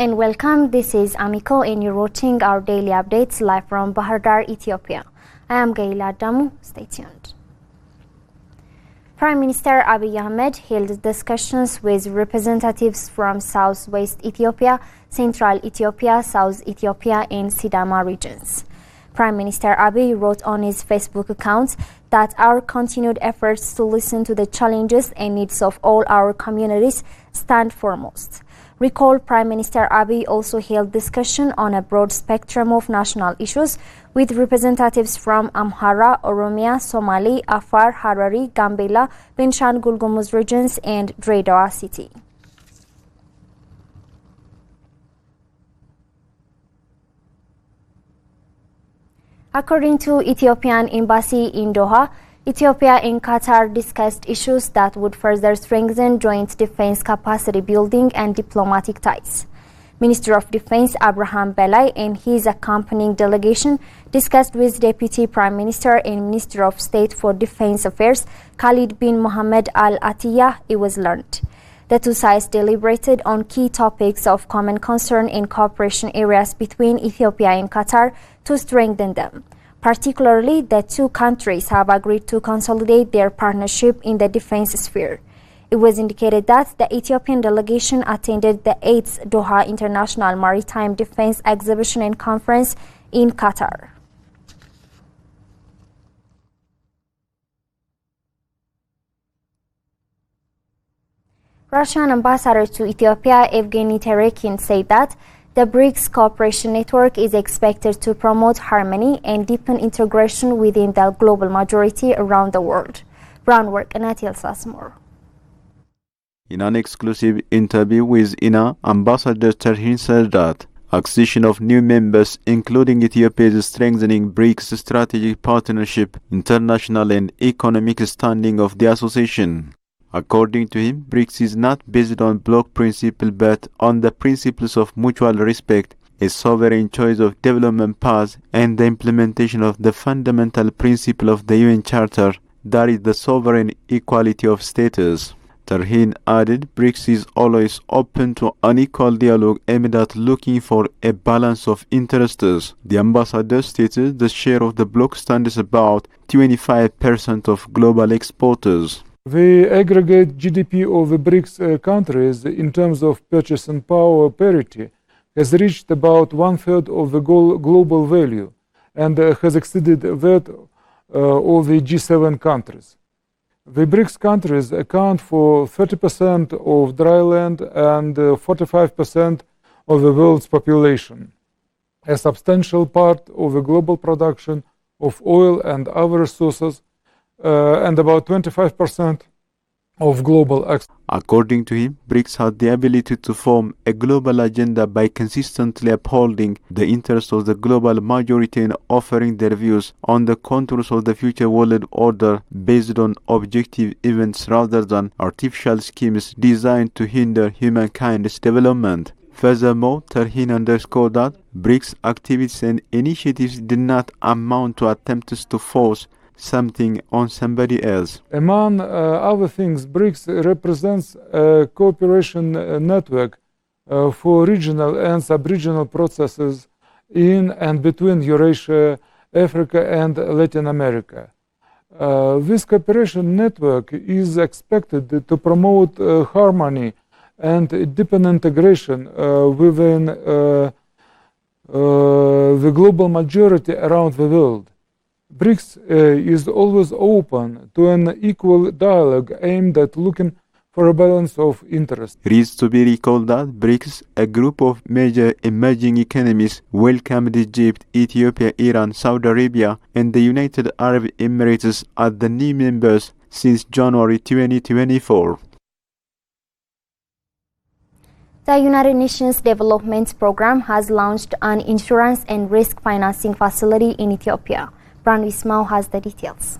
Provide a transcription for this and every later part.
and welcome. This is Ameco and you're watching our daily updates live from Bahar Dar, Ethiopia. I am Gaila Damu. Stay tuned. Prime Minister Abiy Ahmed held discussions with representatives from Southwest Ethiopia, Central Ethiopia, South Ethiopia and Sidama regions. Prime Minister Abiy wrote on his Facebook account that our continued efforts to listen to the challenges and needs of all our communities stand foremost. Recall Prime Minister Abiy also held discussion on a broad spectrum of national issues with representatives from Amhara, Oromia, Somali, Afar, Harari, Gambela, Benshangul Gumuz regions and Dredwa city. According to Ethiopian Embassy in Doha, Ethiopia and Qatar discussed issues that would further strengthen joint defense capacity building and diplomatic ties. Minister of Defense Abraham Belai and his accompanying delegation discussed with Deputy Prime Minister and Minister of State for Defense Affairs Khalid bin Mohammed Al Attiyah, it was learned. The two sides deliberated on key topics of common concern and cooperation areas between Ethiopia and Qatar to strengthen them. Particularly, the two countries have agreed to consolidate their partnership in the defense sphere. It was indicated that the Ethiopian delegation attended the 8th Doha International Maritime Defense Exhibition and Conference in Qatar. Russian ambassador to Ethiopia, Evgeny Terekin, said that the BRICS cooperation network is expected to promote harmony and deepen integration within the global majority around the world. Brownwork and tells us more. In an exclusive interview with INA, Ambassador Terhin said that accession of new members, including Ethiopia, is strengthening BRICS strategic partnership, international and economic standing of the association. According to him, BRICS is not based on bloc principle but on the principles of mutual respect, a sovereign choice of development path, and the implementation of the fundamental principle of the UN Charter, that is the sovereign equality of status. Terhin added, BRICS is always open to unequal dialogue aimed at looking for a balance of interests. The ambassador stated the share of the bloc stands about 25% of global exporters. The aggregate GDP of the BRICS countries in terms of purchasing power parity has reached about one-third of the global value and has exceeded that of the G7 countries. The BRICS countries account for 30% of dry land and 45% of the world's population, a substantial part of the global production of oil and other resources, and about 25% of global export. According to him, BRICS had the ability to form a global agenda by consistently upholding the interests of the global majority and offering their views on the contours of the future world order based on objective events rather than artificial schemes designed to hinder humankind's development. Furthermore, Terhin underscored that BRICS activities and initiatives did not amount to attempts to force something on somebody else. Among other things, BRICS represents a cooperation network for regional and sub-regional processes in and between Eurasia, Africa and Latin America. This cooperation network is expected to promote harmony and deepen integration within the global majority around the world. BRICS is always open to an equal dialogue aimed at looking for a balance of interest. It is to be recalled that BRICS, a group of major emerging economies, welcomed Egypt, Ethiopia, Iran, Saudi Arabia, and the United Arab Emirates as the new members since January 2024. The United Nations Development Programme has launched an insurance and risk financing facility in Ethiopia. Branwismau has the details.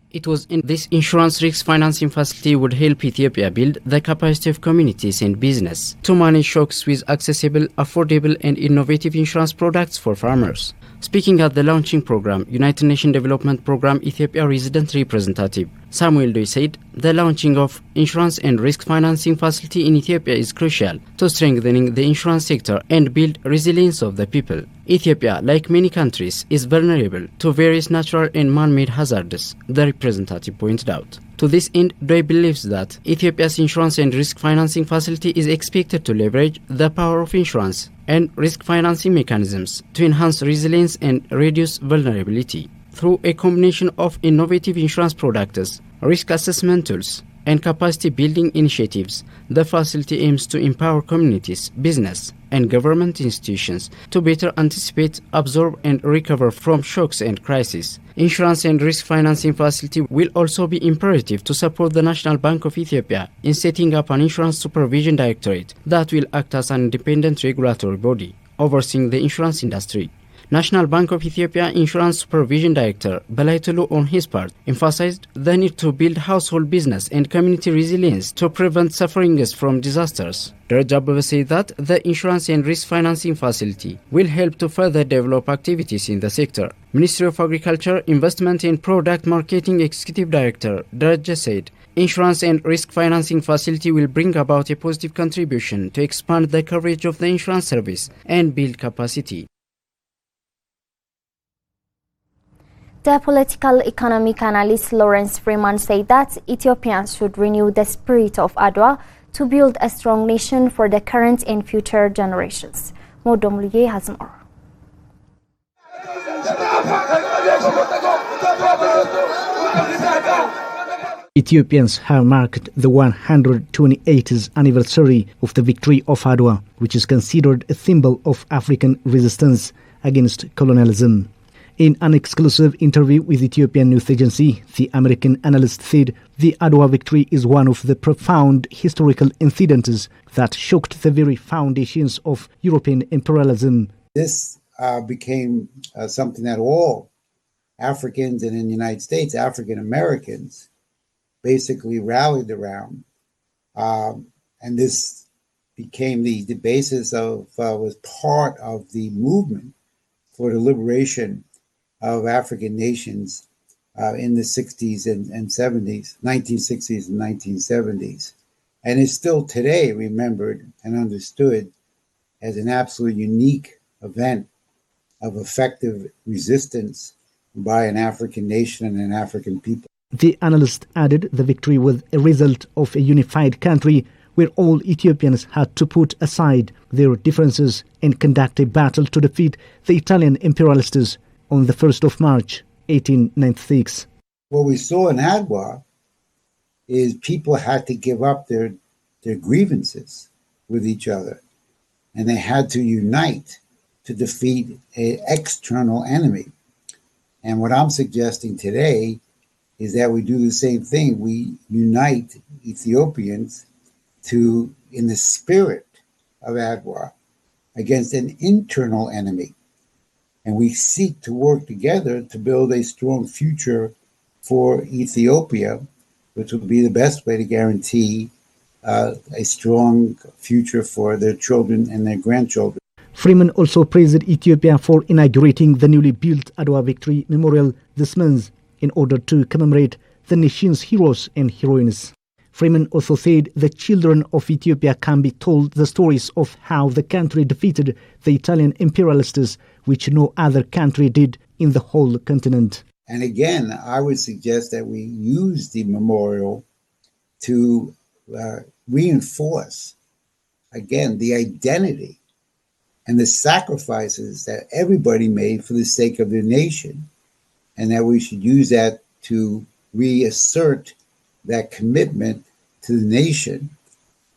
It was in this insurance risk financing facility would help Ethiopia build the capacity of communities and business to manage shocks with accessible, affordable and innovative insurance products for farmers. Speaking at the launching program, United Nations Development Program Ethiopia resident representative Samuel Doi said the launching of insurance and risk financing facility in Ethiopia is crucial to strengthening the insurance sector and build resilience of the people. Ethiopia, like many countries, is vulnerable to various natural and man-made hazards, the representative pointed out. To this end, Doi believes that Ethiopia's insurance and risk financing facility is expected to leverage the power of insurance and risk financing mechanisms to enhance resilience and reduce vulnerability. Through a combination of innovative insurance products, risk assessment tools, and capacity building initiatives, the facility aims to empower communities, business, and government institutions to better anticipate, absorb, and recover from shocks and crises. Insurance and risk financing facility will also be imperative to support the National Bank of Ethiopia in setting up an insurance supervision directorate that will act as an independent regulatory body overseeing the insurance industry. National Bank of Ethiopia Insurance Supervision Director Balaitulu, on his part, emphasized the need to build household business and community resilience to prevent sufferings from disasters. Daraja Abebe said that the insurance and risk financing facility will help to further develop activities in the sector. Ministry of Agriculture, Investment and Product Marketing Executive Director Daraja said, insurance and risk financing facility will bring about a positive contribution to expand the coverage of the insurance service and build capacity. The political economic analyst Lawrence Freeman said that Ethiopians should renew the spirit of Adwa to build a strong nation for the current and future generations. Modomluye has more. Ethiopians have marked the 128th anniversary of the victory of Adwa, which is considered a symbol of African resistance against colonialism. In an exclusive interview with Ethiopian news agency, the American analyst said the Adwa victory is one of the profound historical incidents that shocked the very foundations of European imperialism. This became something that all Africans, and in the United States, African Americans, basically rallied around. And this became the basis of, was part of the movement for the liberation of African nations in the 60s and 70s, 1960s and 1970s. And is still today remembered and understood as an absolute unique event of effective resistance by an African nation and an African people. The analyst added the victory was a result of a unified country where all Ethiopians had to put aside their differences and conduct a battle to defeat the Italian imperialists on the 1st of March, 1896. What we saw in Adwa is people had to give up their grievances with each other, and they had to unite to defeat an external enemy. And what I'm suggesting today is that we do the same thing. We unite Ethiopians in the spirit of Adwa against an internal enemy. And we seek to work together to build a strong future for Ethiopia, which will be the best way to guarantee a strong future for their children and their grandchildren. Freeman also praised Ethiopia for inaugurating the newly built Adwa Victory Memorial this month in order to commemorate the nation's heroes and heroines. Freeman also said the children of Ethiopia can be told the stories of how the country defeated the Italian imperialists, which no other country did in the whole continent. And again, I would suggest that we use the memorial to reinforce, again, the identity and the sacrifices that everybody made for the sake of their nation, and that we should use that to reassert that commitment to the nation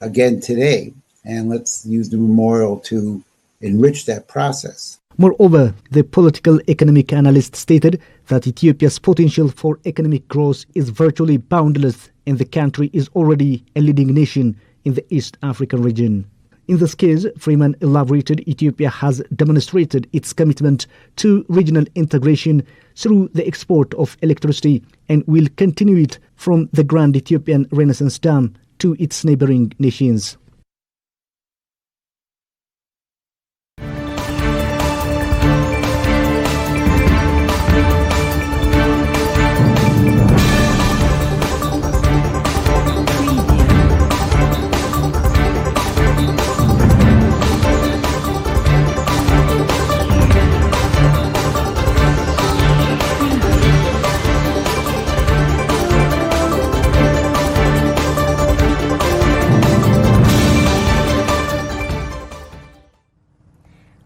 again today. And let's use the memorial to enrich that process. Moreover, the political economic analyst stated that Ethiopia's potential for economic growth is virtually boundless, and the country is already a leading nation in the East African region. In this case, Freeman elaborated Ethiopia has demonstrated its commitment to regional integration through the export of electricity and will continue it from the Grand Ethiopian Renaissance Dam to its neighboring nations.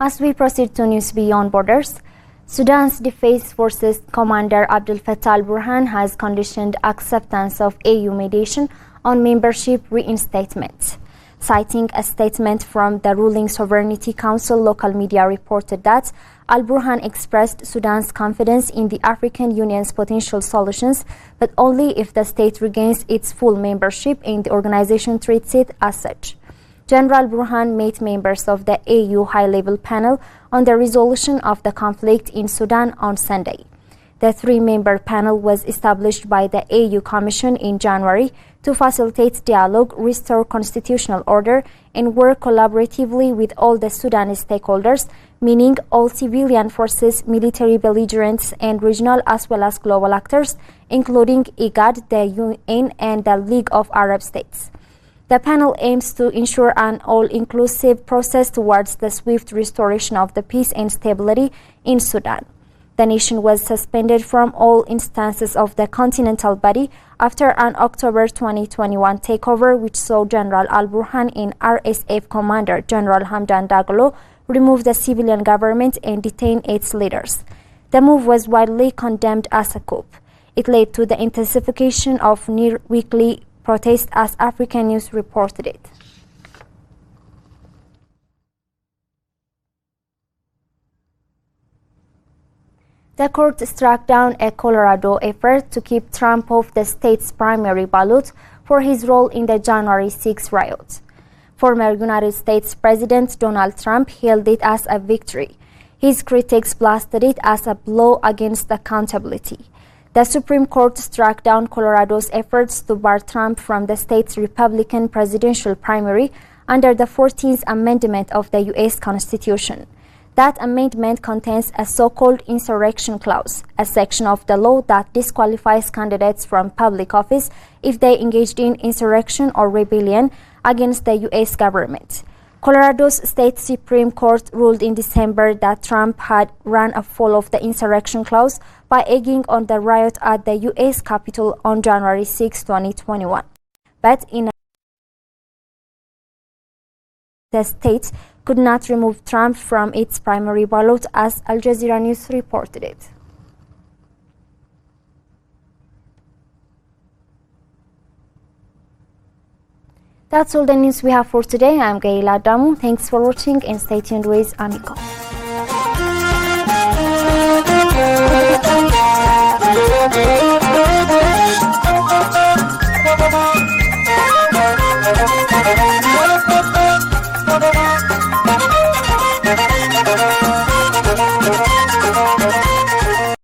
As we proceed to news beyond borders, Sudan's Defense Forces Commander Abdel Fattah al-Burhan has conditioned acceptance of AU mediation on membership reinstatement. Citing a statement from the ruling Sovereignty Council, local media reported that al-Burhan expressed Sudan's confidence in the African Union's potential solutions, but only if the state regains its full membership and the organization treats it as such. General Burhan met members of the AU high-level panel on the resolution of the conflict in Sudan on Sunday. The three-member panel was established by the AU Commission in January to facilitate dialogue, restore constitutional order, and work collaboratively with all the Sudanese stakeholders, meaning all civilian forces, military belligerents, and regional as well as global actors, including IGAD, the UN, and the League of Arab States. The panel aims to ensure an all-inclusive process towards the swift restoration of the peace and stability in Sudan. The nation was suspended from all instances of the continental body after an October 2021 takeover, which saw General al-Burhan and RSF Commander General Hamdan Dagalo remove the civilian government and detain its leaders. The move was widely condemned as a coup. It led to the intensification of near-weekly protests, as African News reported it. The court struck down a Colorado effort to keep Trump off the state's primary ballot for his role in the January 6 riots. Former United States President Donald Trump hailed it as a victory. His critics blasted it as a blow against accountability. The Supreme Court struck down Colorado's efforts to bar Trump from the state's Republican presidential primary under the 14th Amendment of the U.S. Constitution. That amendment contains a so-called insurrection clause, a section of the law that disqualifies candidates from public office if they engaged in insurrection or rebellion against the U.S. government. Colorado's state Supreme Court ruled in December that Trump had run afoul of the insurrection clause by egging on the riot at the U.S. Capitol on January 6, 2021. But the state could not remove Trump from its primary ballot, as Al Jazeera News reported it. That's all the news we have for today. I'm Gaila Damu. Thanks for watching and stay tuned with Ameco.